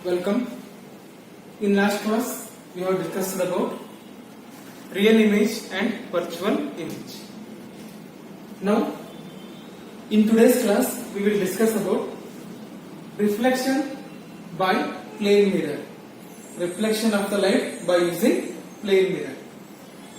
Welcome. In last class, we have discussed about real image and virtual image. Now, in today's class, we will discuss about reflection by plane mirror. Reflection of the light by using plane mirror.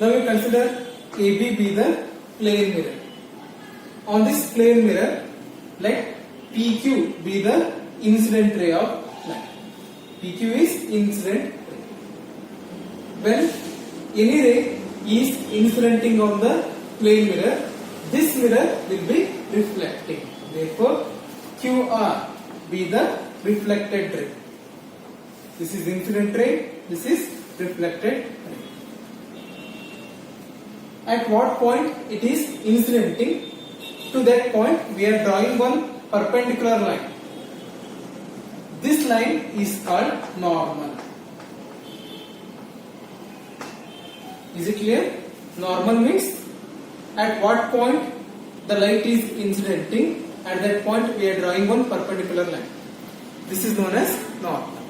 Now, we consider AB be the plane mirror. On this plane mirror, let PQ be the incident ray of light. PQ is incident ray. When any ray is incidenting on the plane mirror, this mirror will be reflecting. Therefore, QR be the reflected ray. This is incident ray, this is reflected ray. At what point it is incidenting? To that point, we are drawing one perpendicular line. This line is called normal. Is it clear? Normal means at what point the light is incidenting, at that point we are drawing one perpendicular line. This is known as normal.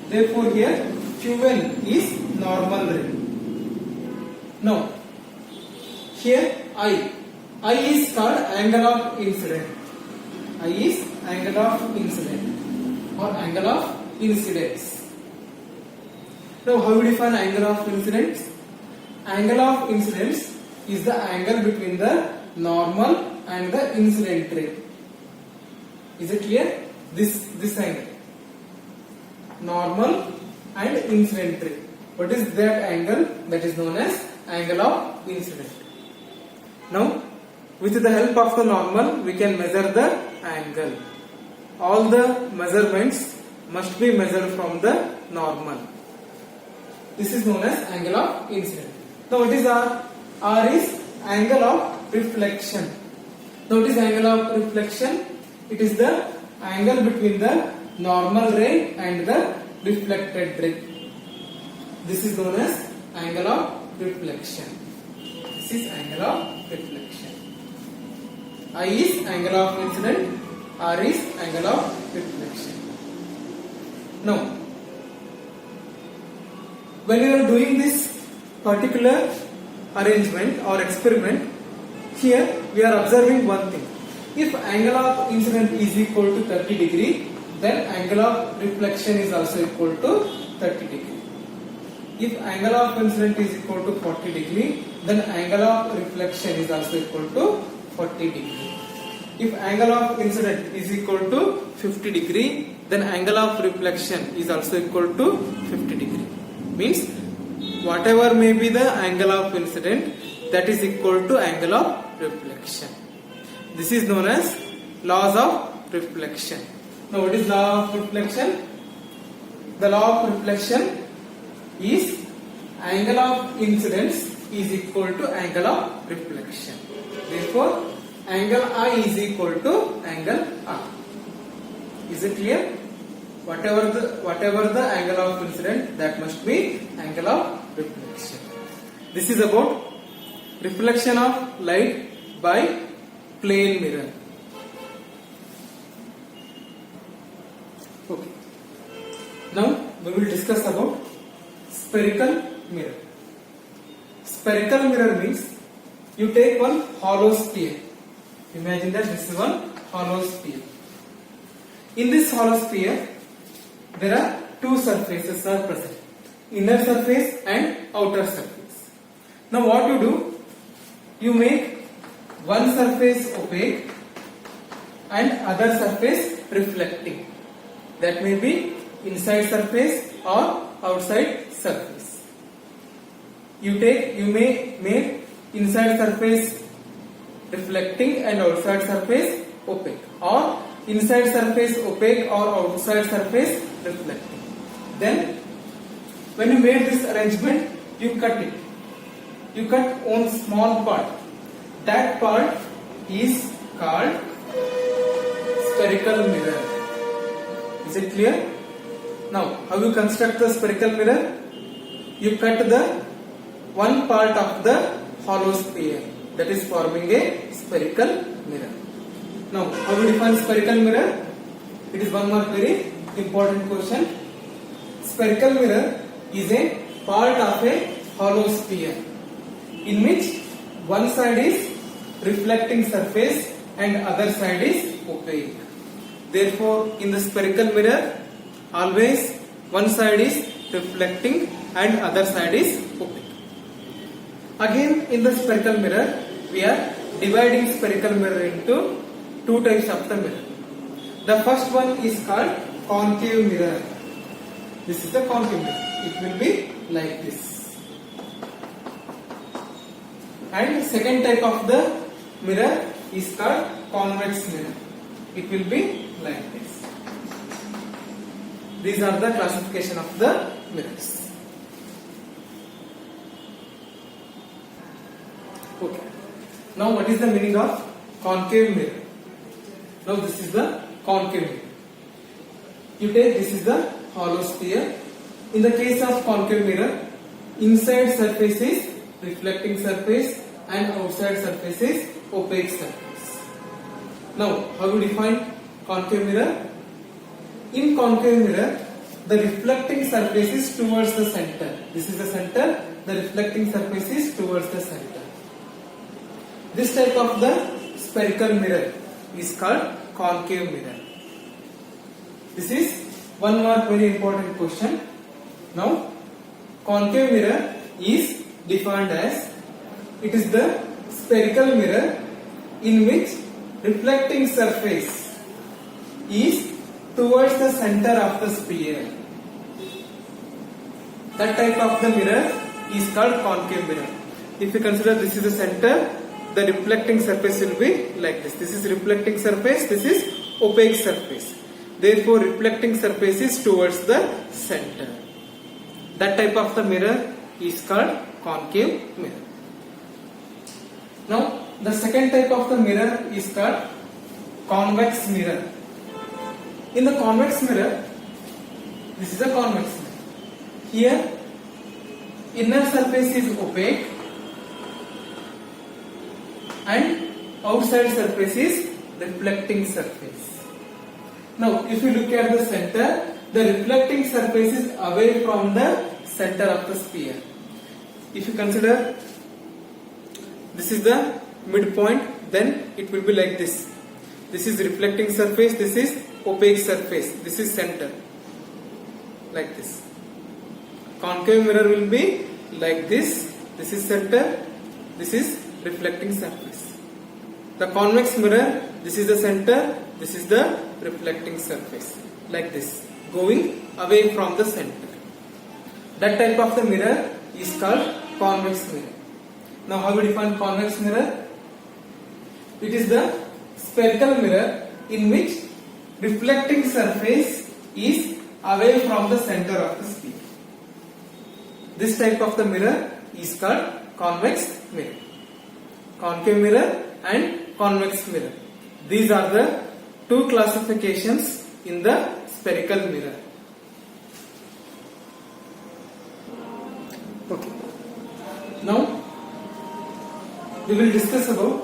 Therefore here QN is normal ray. Now here I is called angle of incident. I is angle of incident or angle of incidence. Now how we define angle of incidence? Angle of incidence is the angle between the normal and the incident ray. Is it clear? This angle. Normal and incident ray. What is that angle? That is known as angle of incident. Now, with the help of the normal, we can measure the angle. All the measurements must be measured from the normal. This is known as angle of incident. Now, what is R? R is angle of reflection. Now, what is angle of reflection? It is the angle between the normal ray and the reflected ray. This is known as angle of reflection. This is angle of reflection. I is angle of incident, R is angle of reflection. Now, when you are doing this particular arrangement or experiment, here we are observing one thing. If angle of incident is equal to 30 degree, then angle of reflection is also equal to 30 degree. If angle of incident is equal to 40 degree, then angle of reflection is also equal to 40 degree. If angle of incident is equal to 50 degree, then angle of reflection is also equal to 50 degree. Means whatever may be the angle of incident, that is equal to angle of reflection. This is known as laws of reflection. Now what is law of reflection? The law of reflection is angle of incidence is equal to angle of reflection. Therefore, angle I is equal to angle R. Is it clear? Whatever the angle of incident, that must be angle of reflection. This is about reflection of light by plane mirror. Okay. Now we will discuss about spherical mirror. Spherical mirror means you take one hollow sphere. Imagine that this is one hollow sphere. In this hollow sphere, there are two surfaces are present. Inner surface and outer surface. Now what you do? You make one surface opaque and other surface reflecting. That may be inside surface or outside surface. You may make inside surface reflecting and outside surface opaque, or inside surface opaque or outside surface reflecting. Then when you made this arrangement, you cut it. You cut one small part. That part is called spherical mirror. Is it clear? Now, how you construct the spherical mirror? You cut the one part of the hollow sphere, that is forming a spherical mirror. Now, how we define spherical mirror? It is one more very important question. spherical mirror is a part of a hollow sphere in which one side is reflecting surface and other side is opaque. Therefore, in the spherical mirror, always one side is reflecting and other side is opaque. Again, in the spherical mirror, we are dividing spherical mirror into two types of the mirror. The first one is called concave mirror. This is the concave mirror. It will be like this. And second type of the mirror is called convex mirror. It will be like this. These are the classification of the mirrors. Okay. Now what is the meaning of concave mirror? Now this is the concave mirror. You take this is the hollow sphere. In the case of concave mirror, inside surface is reflecting surface and outside surface is opaque surface. Now how you define concave mirror? In concave mirror, the reflecting surface is towards the center. This is the center. The reflecting surface is towards the center. This type of the spherical mirror is called concave mirror. This is one more very important question. Now, concave mirror is defined as it is the spherical mirror in which reflecting surface is towards the center of the sphere. That type of the mirror is called concave mirror. If you consider this is the center, the reflecting surface will be like this. This is reflecting surface, this is opaque surface. Therefore, reflecting surface is towards the center. That type of the mirror is called concave mirror. Now, the second type of the mirror is called convex mirror. In the convex mirror, this is a convex mirror. Here, inner surface is opaque and outside surface is reflecting surface. Now, if you look at the center, the reflecting surface is away from the center of the sphere. If you consider this is the midpoint, then it will be like this. This is reflecting surface, this is opaque surface, this is center. Like this. Concave mirror will be like this. This is center, this is reflecting surface. The convex mirror, this is the center, this is the reflecting surface. Like this, going away from the center. That type of the mirror is called convex mirror. Now how we define convex mirror? It is the spherical mirror in which reflecting surface is away from the center of the sphere. This type of the mirror is called convex mirror. Concave mirror and convex mirror. These are the two classifications in the spherical mirror. Okay. Now we will discuss about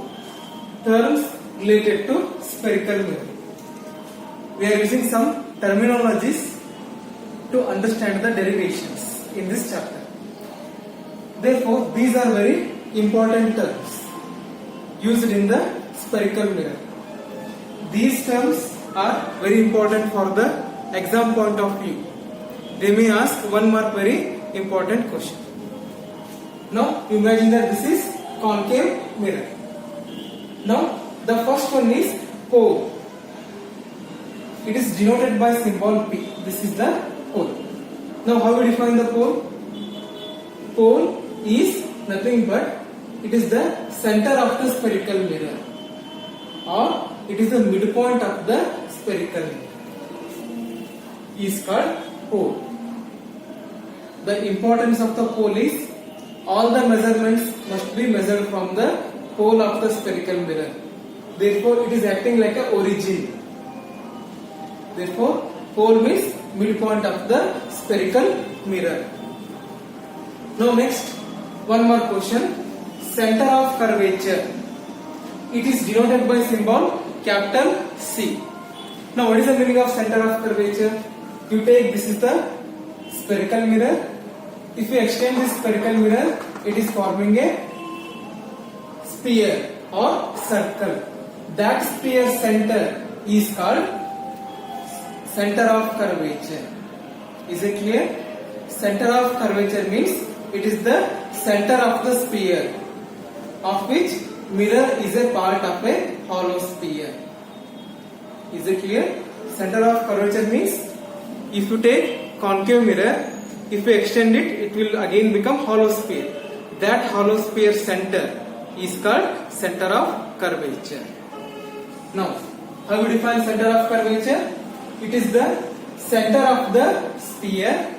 terms related to spherical mirror. We are using some terminologies to understand the derivations in this chapter. Therefore, these are very important terms used in the spherical mirror. These terms are very important for the exam point of view. They may ask one more very important question. Now, imagine that this is concave mirror. Now, the first one is pole. It is denoted by symbol P. This is the pole. Now, how we define the pole? Pole is nothing but it is the center of the spherical mirror, or it is the midpoint of the spherical mirror. Is called pole. The importance of the pole is all the measurements must be measured from the pole of the spherical mirror. Therefore, it is acting like a origin. Therefore, pole means midpoint of the spherical mirror. Now next, one more question. Center of curvature. It is denoted by symbol capital C. Now what is the meaning of center of curvature? You take this is the spherical mirror. If we extend this spherical mirror, it is forming a sphere or circle. That sphere center is called center of curvature. Is it clear? Center of curvature means it is the center of the sphere, of which mirror is a part of a hollow sphere. Is it clear? Center of curvature means if you take concave mirror, if you extend it, it will again become hollow sphere. That hollow sphere center is called center of curvature. Now, how we define center of curvature? It is the center of the sphere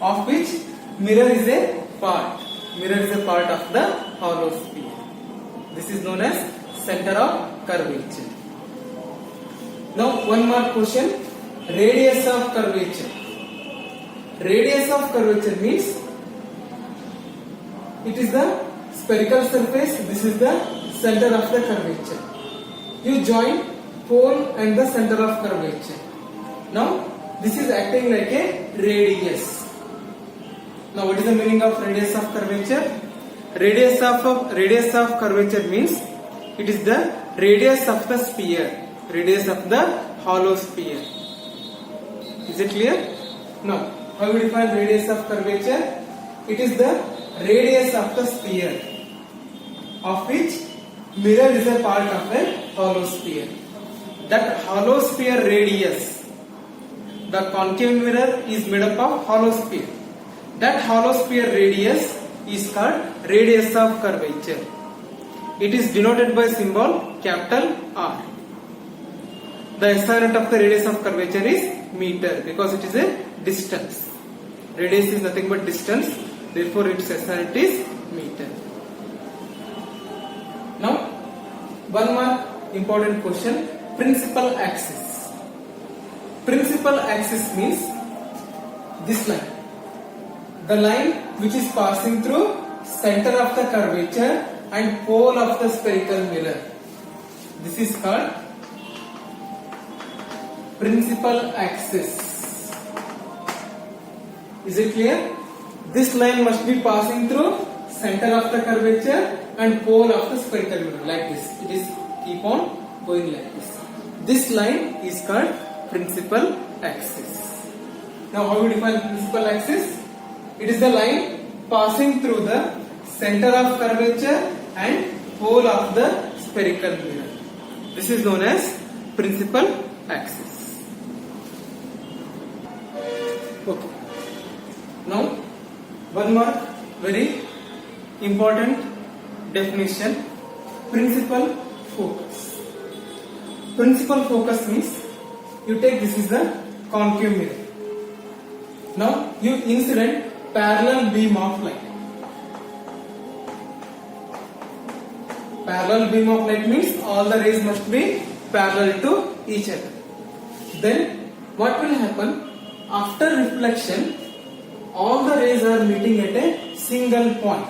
of which mirror is a part. Mirror is a part of the hollow sphere. This is known as center of curvature. Now, one more question. Radius of curvature. Radius of curvature means it is the spherical surface. This is the center of the curvature. You join pole and the center of curvature. Now, this is acting like a radius. Now, what is the meaning of radius of curvature? Radius of curvature means it is the radius of the sphere, radius of the hollow sphere. Is it clear? Now, how we define radius of curvature? It is the radius of the sphere, of which mirror is a part of a hollow sphere. That hollow sphere radius, the concave mirror is made up of hollow sphere. That hollow sphere radius is called radius of curvature. It is denoted by symbol capital R. The SI unit of the radius of curvature is meter because it is a distance. Radius is nothing but distance, therefore its SI unit is meter. Now, one more important question. Principal axis. Principal axis means this line. The line which is passing through center of the curvature and pole of the spherical mirror. This is called principal axis. Is it clear? This line must be passing through center of the curvature and pole of the spherical mirror like this. It is keep on going like this. This line is called principal axis. Now, how we define principal axis? It is the line passing through the center of curvature and pole of the spherical mirror. This is known as principal axis. Okay. Now, one more very important definition. Principal focus. Principal focus means you take this is the concave mirror. Now, you incident parallel beam of light. Parallel beam of light means all the rays must be parallel to each other. Then what will happen? After reflection, all the rays are meeting at a single point.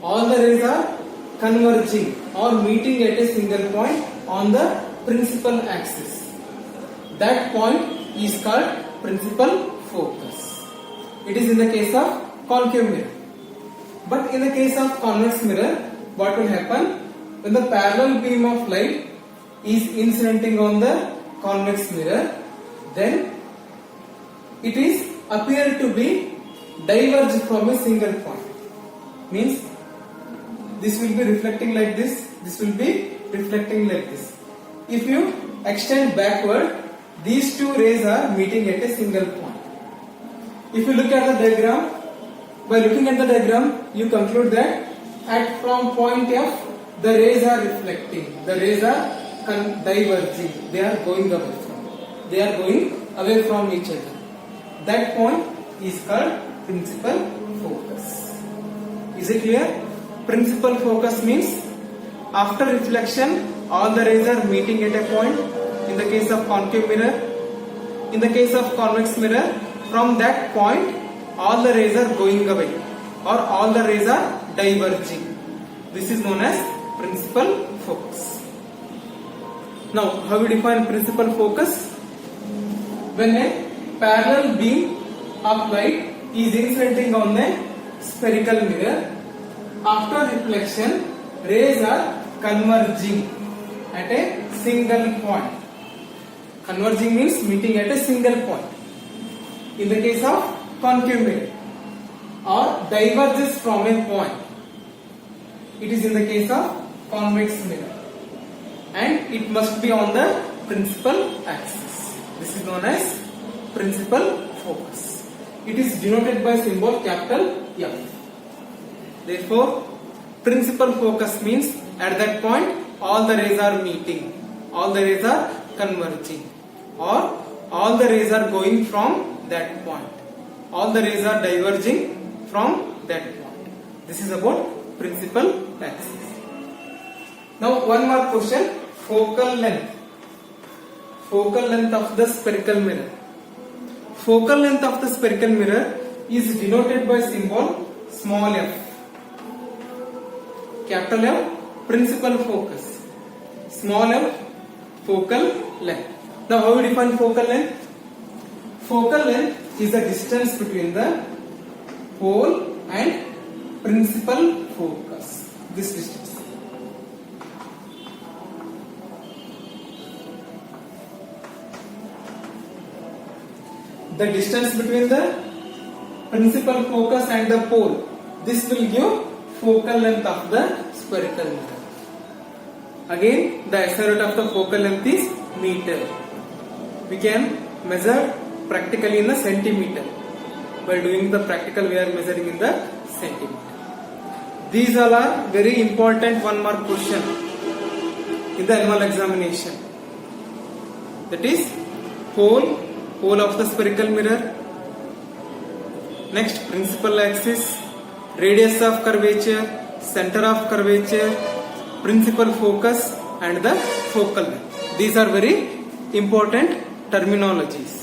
All the rays are converging or meeting at a single point on the principal axis. That point is called principal focus. It is in the case of concave mirror. But in the case of convex mirror, what will happen? When the parallel beam of light is incidenting on the convex mirror, then it is appear to be diverged from a single point. Means this will be reflecting like this, this will be reflecting like this. If you extend backward, these two rays are meeting at a single point. If you look at the diagram, by looking at the diagram, you conclude that at from point F, the rays are reflecting, the rays are diverging, they are going away from each other. That point is called principal focus. Is it clear? Principal focus means after reflection, all the rays are meeting at a point. In the case of concave mirror, in the case of convex mirror, from that point, all the rays are going away or all the rays are diverging. This is known as principal focus. Now, how we define principal focus? When a parallel beam of light is incident on the spherical mirror. After reflection, rays are converging at a single point. Converging means meeting at a single point. In the case of concave mirror, or diverges from a point. It is in the case of convex mirror, and it must be on the principal axis. This is known as principal focus. It is denoted by symbol capital F. Therefore, principal focus means at that point all the rays are meeting, all the rays are converging, or all the rays are going from that point, all the rays are diverging from that point. This is about principal axis. Now one more question, focal length. Focal length of the spherical mirror. Focal length of the spherical mirror is denoted by symbol small f. Capital F, principal focus. Small f, focal length. Now how we define focal length? Focal length is the distance between the pole and principal focus. This distance. The distance between the principal focus and the pole. This will give focal length of the spherical mirror. Again, the SI unit of the focal length is meter. We can measure practically in the centimeter. By doing the practical, we are measuring in the centimeter. These all are very important one mark question in the annual examination. That is pole of the spherical mirror. Next, principal axis, radius of curvature, center of curvature, principal focus, and the focal length. These are very important terminologies.